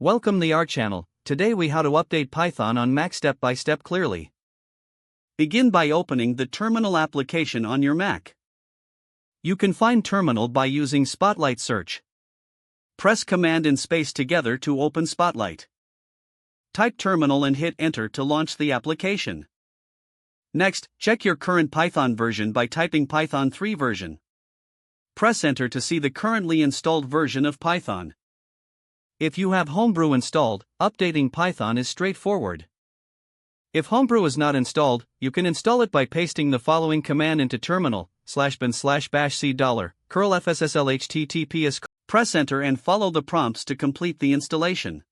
Welcome to our channel. Today we how to update Python on Mac step by step clearly. Begin by opening the Terminal application on your Mac. You can find Terminal by using Spotlight search. Press Command and space together to open Spotlight. Type Terminal and hit Enter to launch the application. Next, check your current Python version by typing Python 3 version. Press Enter to see the currently installed version of Python. If you have Homebrew installed, updating Python is straightforward. If Homebrew is not installed, you can install it by pasting the following command into terminal, /bin/bash $, curl fsslh https. Press Enter and follow the prompts to complete the installation.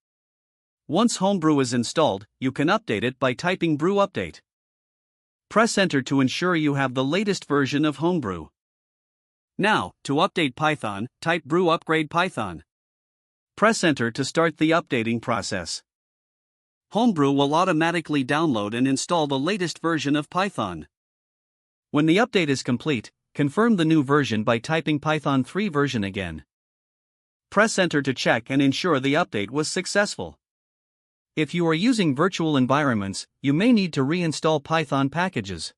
Once Homebrew is installed, you can update it by typing brew update. Press Enter to ensure you have the latest version of Homebrew. Now, to update Python, type brew upgrade Python. Press Enter to start the updating process. Homebrew will automatically download and install the latest version of Python. When the update is complete, confirm the new version by typing Python 3 version again. Press Enter to check and ensure the update was successful. If you are using virtual environments, you may need to reinstall Python packages.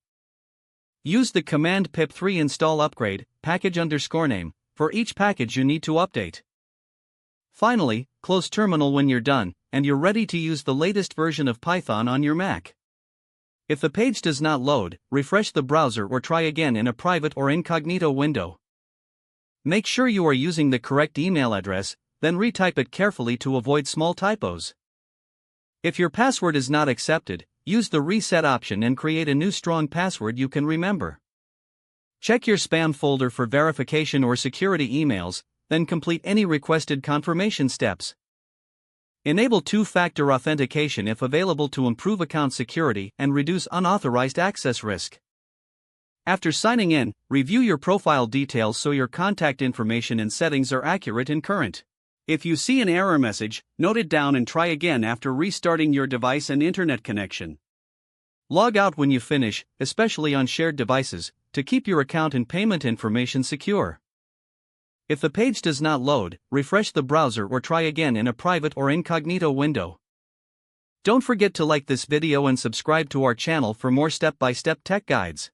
Use the command pip3 install upgrade package_name for each package you need to update. Finally, close Terminal when you're done, and you're ready to use the latest version of Python on your Mac. If the page does not load, refresh the browser or try again in a private or incognito window. Make sure you are using the correct email address, then retype it carefully to avoid small typos. If your password is not accepted, use the reset option and create a new strong password you can remember. Check your spam folder for verification or security emails, then complete any requested confirmation steps. Enable two-factor authentication if available to improve account security and reduce unauthorized access risk. After signing in, review your profile details so your contact information and settings are accurate and current. If you see an error message, note it down and try again after restarting your device and internet connection. Log out when you finish, especially on shared devices, to keep your account and payment information secure. If the page does not load, refresh the browser or try again in a private or incognito window. Don't forget to like this video and subscribe to our channel for more step-by-step tech guides.